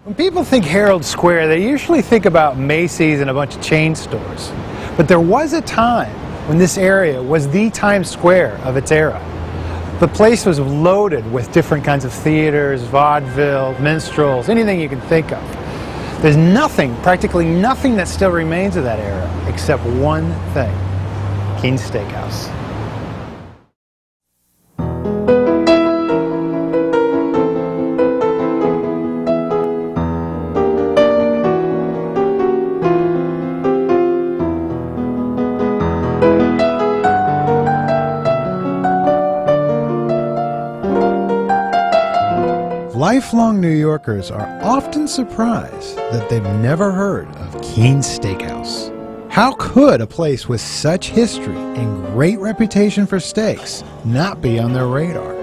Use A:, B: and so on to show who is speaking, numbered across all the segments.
A: When people think Herald Square, they usually think about Macy's and a bunch of chain stores. But there was a time when this area was the Times Square of its era. The place was loaded with different kinds of theaters, vaudeville, minstrels, anything you can think of. There's nothing, practically nothing that still remains of that era except one thing: Keen's Steakhouse. Lifelong New Yorkers are often surprised that they've never heard of Keen's Steakhouse. How could a place with such history and great reputation for steaks not be on their radar?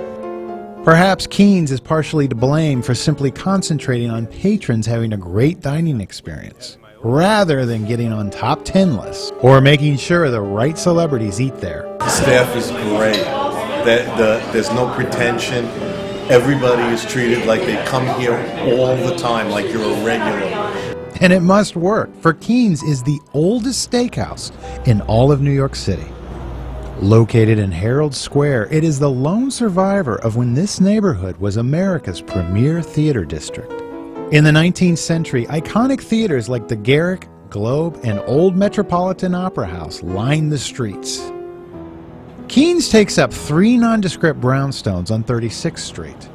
A: Perhaps Keen's is partially to blame for simply concentrating on patrons having a great dining experience, rather than getting on top 10 lists or making sure the right celebrities eat there.
B: The staff is great. There's no pretension. Everybody is treated like they come here all the time, like you're a regular.
A: And it must work, for Keen's is the oldest steakhouse in all of New York City. Located in Herald Square, it is the lone survivor of when this neighborhood was America's premier theater district. In the 19th century, iconic theaters like the Garrick, Globe, and Old Metropolitan Opera House lined the streets. Keen's takes up 3 nondescript brownstones on 36th Street.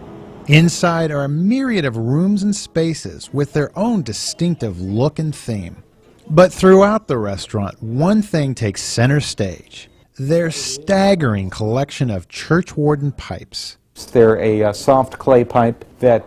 A: Inside are a myriad of rooms and spaces with their own distinctive look and theme. But throughout the restaurant, one thing takes center stage: their staggering collection of church warden pipes.
C: They're a soft clay pipe that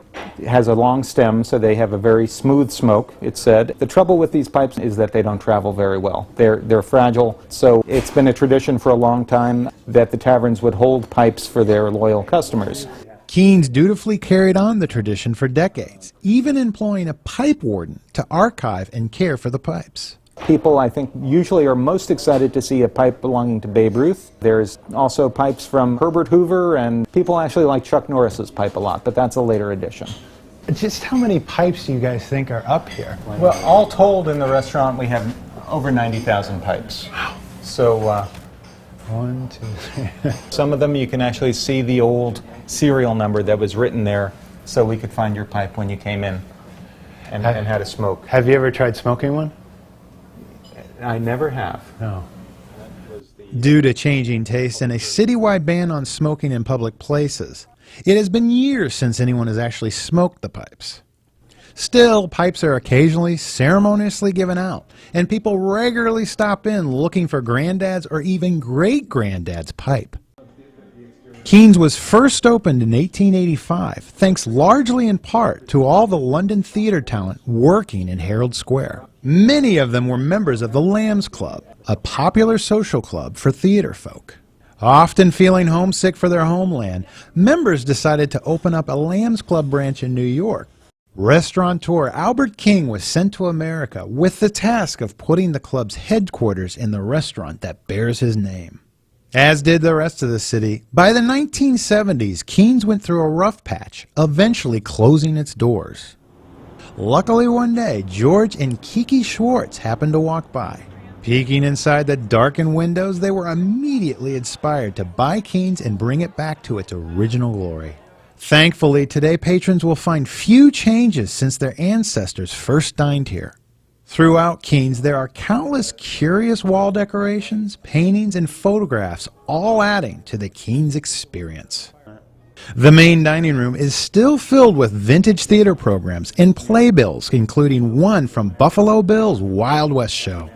C: has a long stem, so they have a very smooth smoke, it's said. The trouble with these pipes is that they don't travel very well. They're fragile, so it's been a tradition for a long time that the taverns would hold pipes for their loyal customers.
A: Keen's dutifully carried on the tradition for decades, even employing a pipe warden to archive and care for the pipes.
C: People, I think, usually are most excited to see a pipe belonging to Babe Ruth. There's also pipes from Herbert Hoover, and people actually like Chuck Norris's pipe a lot, but that's a later addition.
A: Just how many pipes do you guys think are up here?
C: Well, all told in the restaurant, we have over 90,000 pipes.
A: Wow.
C: So,
A: 1, 2, 3.
C: Some of them you can actually see the old serial number that was written there, so we could find your pipe when you came in and had a smoke.
A: Have you ever tried smoking one?
C: I never have.
A: No. Due to changing taste and a citywide ban on smoking in public places, it has been years since anyone has actually smoked the pipes. Still, pipes are occasionally ceremoniously given out, and people regularly stop in looking for Granddad's or even Great-Granddad's pipe. Keen's was first opened in 1885, thanks largely in part to all the London theater talent working in Herald Square. Many of them were members of the Lambs Club, a popular social club for theater folk. Often feeling homesick for their homeland, members decided to open up a Lambs Club branch in New York. Restaurateur Albert King was sent to America with the task of putting the club's headquarters in the restaurant that bears his name. As did the rest of the city, by the 1970s, Keen's went through a rough patch, eventually closing its doors. Luckily one day, George and Kiki Schwartz happened to walk by. Peeking inside the darkened windows, they were immediately inspired to buy Keen's and bring it back to its original glory. Thankfully, today patrons will find few changes since their ancestors first dined here. Throughout Keen's, there are countless curious wall decorations, paintings, and photographs, all adding to the Keen's experience. The main dining room is still filled with vintage theater programs and playbills, including one from Buffalo Bill's Wild West show.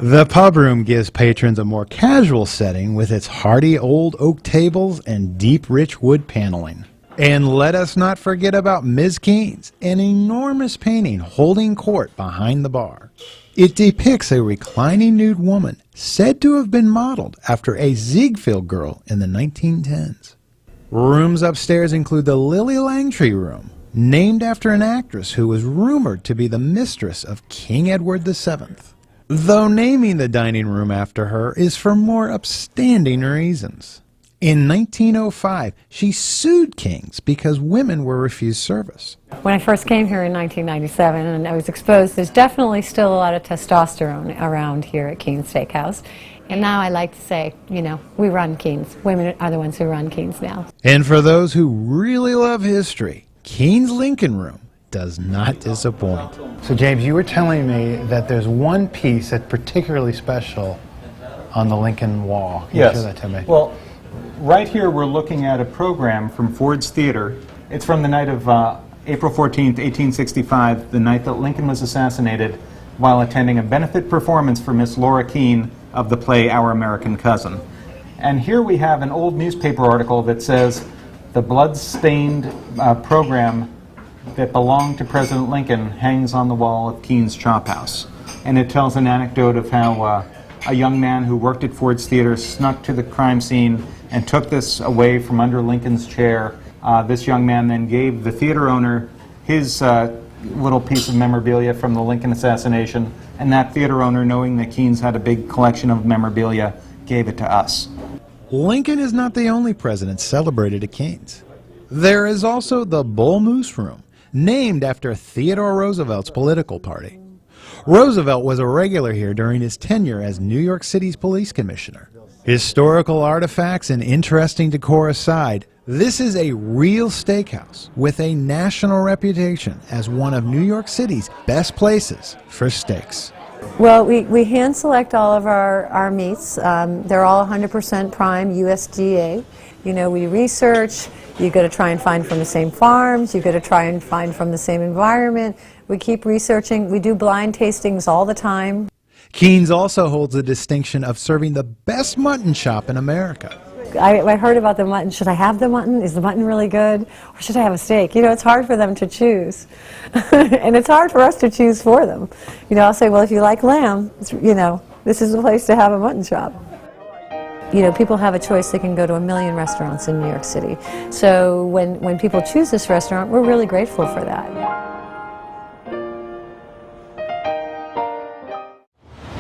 A: The pub room gives patrons a more casual setting with its hardy old oak tables and deep rich wood paneling. And let us not forget about Ms. Keen's, an enormous painting holding court behind the bar. It depicts a reclining nude woman said to have been modeled after a Ziegfeld girl in the 1910s. Rooms upstairs include the Lily Langtry Room, named after an actress who was rumored to be the mistress of King Edward VII. Though naming the dining room after her is for more upstanding reasons. In 1905, she sued King's because women were refused service.
D: When I first came here in 1997 and I was exposed, there's definitely still a lot of testosterone around here at Keen's Steakhouse. And now I like to say, you know, we run Keen's. Women are the ones who run Keen's now.
A: And for those who really love history, Keen's Lincoln Room does not disappoint. So James, you were telling me that there's one piece that's particularly special on the Lincoln wall. Can you show that to me?
C: Well, right here we're looking at a program from Ford's Theater. It's from the night of April 14th, 1865, the night that Lincoln was assassinated, while attending a benefit performance for Miss Laura Keene of the play Our American Cousin. And here we have an old newspaper article that says the blood-stained program that belonged to President Lincoln hangs on the wall of Keen's Chop House. And it tells an anecdote of how a young man who worked at Ford's Theater snuck to the crime scene and took this away from under Lincoln's chair. This young man then gave the theater owner his little piece of memorabilia from the Lincoln assassination, and that theater owner, knowing that Keen's had a big collection of memorabilia, gave it to us.
A: Lincoln is not the only president celebrated at Keen's. There is also the Bull Moose Room, named after Theodore Roosevelt's political party. Roosevelt was a regular here during his tenure as New York City's police commissioner. Historical artifacts and interesting decor aside, this is a real steakhouse with a national reputation as one of New York City's best places for steaks.
D: Well, we hand select all of our meats. They're all 100% prime USDA. You know, we research. You've got to try and find from the same farms. You've got to try and find from the same environment. We keep researching. We do blind tastings all the time.
A: Keen's also holds the distinction of serving the best mutton chop in America.
D: I heard about the mutton. Should I have the mutton? Is the mutton really good? Or should I have a steak? You know, it's hard for them to choose. And it's hard for us to choose for them. You know, I'll say, well, if you like lamb, you know, this is the place to have a mutton chop. You know, people have a choice. They can go to a million restaurants in New York City. So when people choose this restaurant, we're really grateful for that.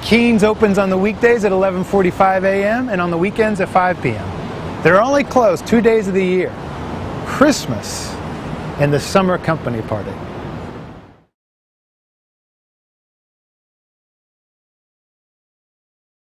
A: Keen's opens on the weekdays at 11:45 a.m. and on the weekends at 5 p.m. They're only closed 2 days of the year, Christmas and the summer company party.